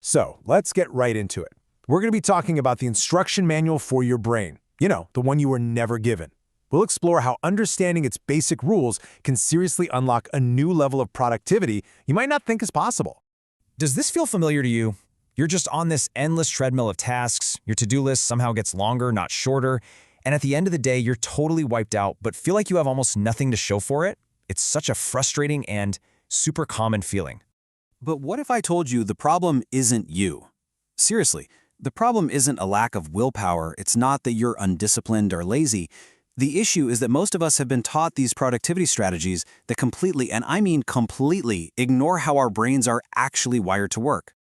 So let's get right into it. We're going to be talking about the instruction manual for your brain. The one you were never given. We'll explore how understanding its basic rules can seriously unlock a new level of productivity you might not think is possible. Does this feel familiar to you? You're just on this endless treadmill of tasks, your to-do list somehow gets longer, not shorter, and at the end of the day, you're totally wiped out, but feel like you have almost nothing to show for it? It's such a frustrating and super common feeling. But what if I told you the problem isn't you? Seriously, the problem isn't a lack of willpower, it's not that you're undisciplined or lazy. The issue is that most of us have been taught these productivity strategies that completely, and I mean completely, ignore how our brains are actually wired to work.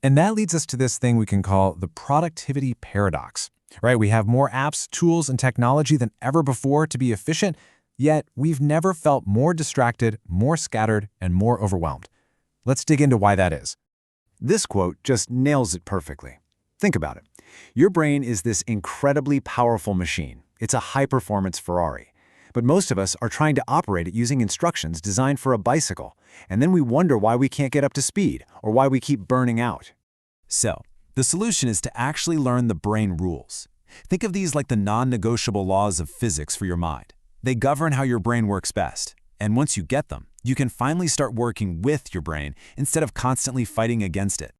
And that leads us to this thing we can call the productivity paradox. Right? We have more apps, tools, and technology than ever before to be efficient, yet we've never felt more distracted, more scattered, and more overwhelmed. Let's dig into why that is. This quote just nails it perfectly. Think about it. Your brain is this incredibly powerful machine. It's a high-performance Ferrari. But most of us are trying to operate it using instructions designed for a bicycle, and then we wonder why we can't get up to speed or why we keep burning out. So, the solution is to actually learn the brain rules. Think of these like the non-negotiable laws of physics for your mind. They govern how your brain works best, and once you get them, you can finally start working with your brain instead of constantly fighting against it.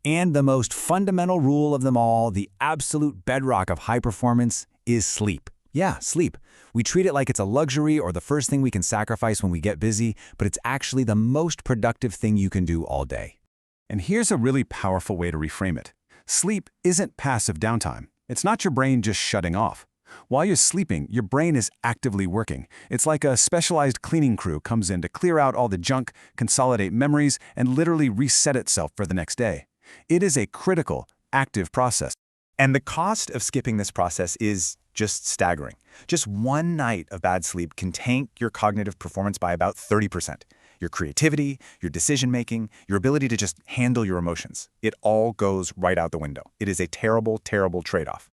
And the most fundamental rule of them all, the absolute bedrock of high performance, is sleep. Yeah, sleep. We treat it like it's a luxury or the first thing we can sacrifice when we get busy, but it's actually the most productive thing you can do all day. And here's a really powerful way to reframe it. Sleep isn't passive downtime. It's not your brain just shutting off. While you're sleeping, your brain is actively working. It's like a specialized cleaning crew comes in to clear out all the junk, consolidate memories, and literally reset itself for the next day. It is a critical, active process. And the cost of skipping this process is just staggering. Just one night of bad sleep can tank your cognitive performance by about 30%. Your creativity, your decision-making, your ability to just handle your emotions. It all goes right out the window. It is a terrible, terrible trade-off.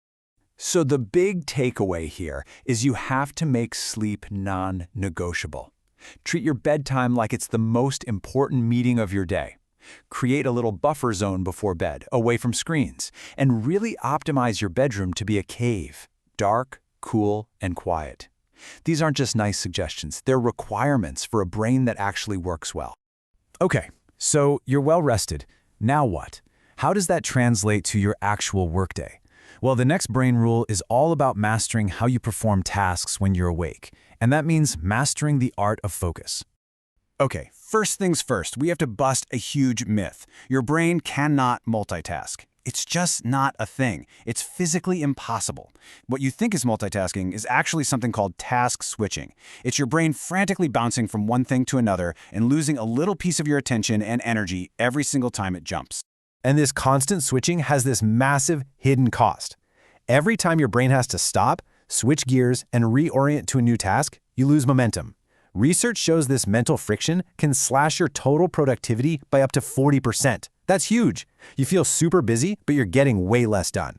So the big takeaway here is you have to make sleep non-negotiable. Treat your bedtime like it's the most important meeting of your day. Create a little buffer zone before bed, away from screens, and really optimize your bedroom to be a cave. Dark, cool, and quiet. These aren't just nice suggestions, they're requirements for a brain that actually works well. Okay, so you're well rested. Now what? How does that translate to your actual workday? Well, the next brain rule is all about mastering how you perform tasks when you're awake, and that means mastering the art of focus. Okay, first things first, we have to bust a huge myth. Your brain cannot multitask. It's just not a thing. It's physically impossible. What you think is multitasking is actually something called task switching. It's your brain frantically bouncing from one thing to another and losing a little piece of your attention and energy every single time it jumps. And this constant switching has this massive hidden cost. Every time your brain has to stop, switch gears, and reorient to a new task, you lose momentum. Research shows this mental friction can slash your total productivity by up to 40%. That's huge. You feel super busy, but you're getting way less done.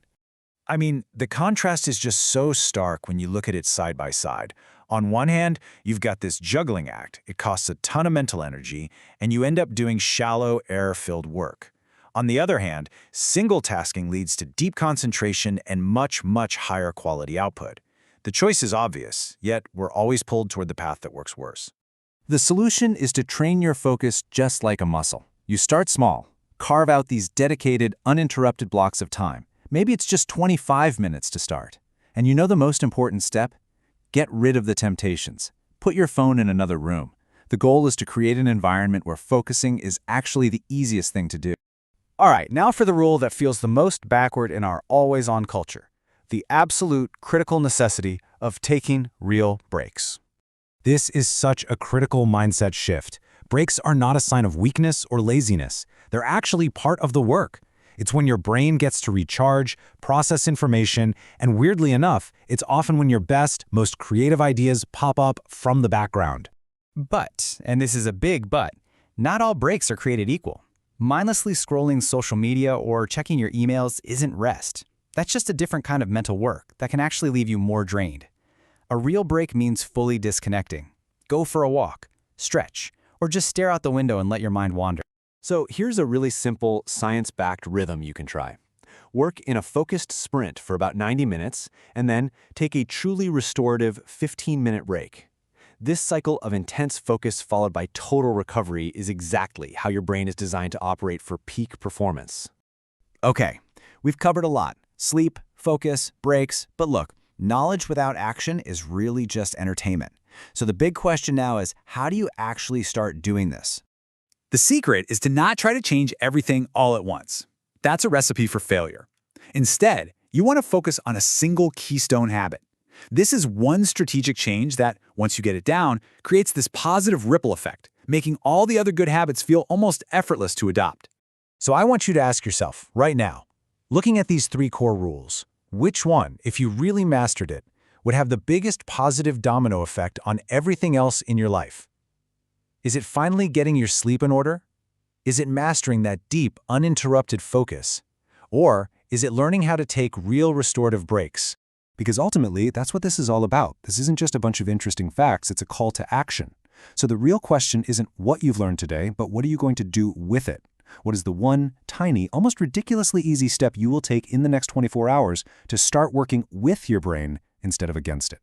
I mean, the contrast is just so stark when you look at it side by side. On one hand, you've got this juggling act. It costs a ton of mental energy, and you end up doing shallow, error-filled work. On the other hand, single tasking leads to deep concentration and much, much higher quality output. The choice is obvious, yet we're always pulled toward the path that works worse. The solution is to train your focus just like a muscle. You start small. Carve out these dedicated, uninterrupted blocks of time. Maybe it's just 25 minutes to start. And you know the most important step? Get rid of the temptations. Put your phone in another room. The goal is to create an environment where focusing is actually the easiest thing to do. All right, now for the rule that feels the most backward in our always-on culture. The absolute critical necessity of taking real breaks. This is such a critical mindset shift. Breaks are not a sign of weakness or laziness. They're actually part of the work. It's when your brain gets to recharge, process information, and weirdly enough, it's often when your best, most creative ideas pop up from the background. But, and this is a big but, not all breaks are created equal. Mindlessly scrolling social media or checking your emails isn't rest. That's just a different kind of mental work that can actually leave you more drained. A real break means fully disconnecting. Go for a walk, stretch, or just stare out the window and let your mind wander. So here's a really simple, science-backed rhythm you can try. Work in a focused sprint for about 90 minutes, and then take a truly restorative 15-minute break. This cycle of intense focus followed by total recovery is exactly how your brain is designed to operate for peak performance. Okay, we've covered a lot. Sleep, focus, breaks, but look, knowledge without action is really just entertainment. So the big question now is, how do you actually start doing this? The secret is to not try to change everything all at once. That's a recipe for failure. Instead, you want to focus on a single keystone habit. This is one strategic change that, once you get it down, creates this positive ripple effect, making all the other good habits feel almost effortless to adopt. So I want you to ask yourself, right now, looking at these 3 core rules, which one, if you really mastered it, would have the biggest positive domino effect on everything else in your life? Is it finally getting your sleep in order? Is it mastering that deep, uninterrupted focus? Or is it learning how to take real restorative breaks? Because ultimately, that's what this is all about. This isn't just a bunch of interesting facts, it's a call to action. So the real question isn't what you've learned today, but what are you going to do with it? What is the one tiny, almost ridiculously easy step you will take in the next 24 hours to start working with your brain instead of against it?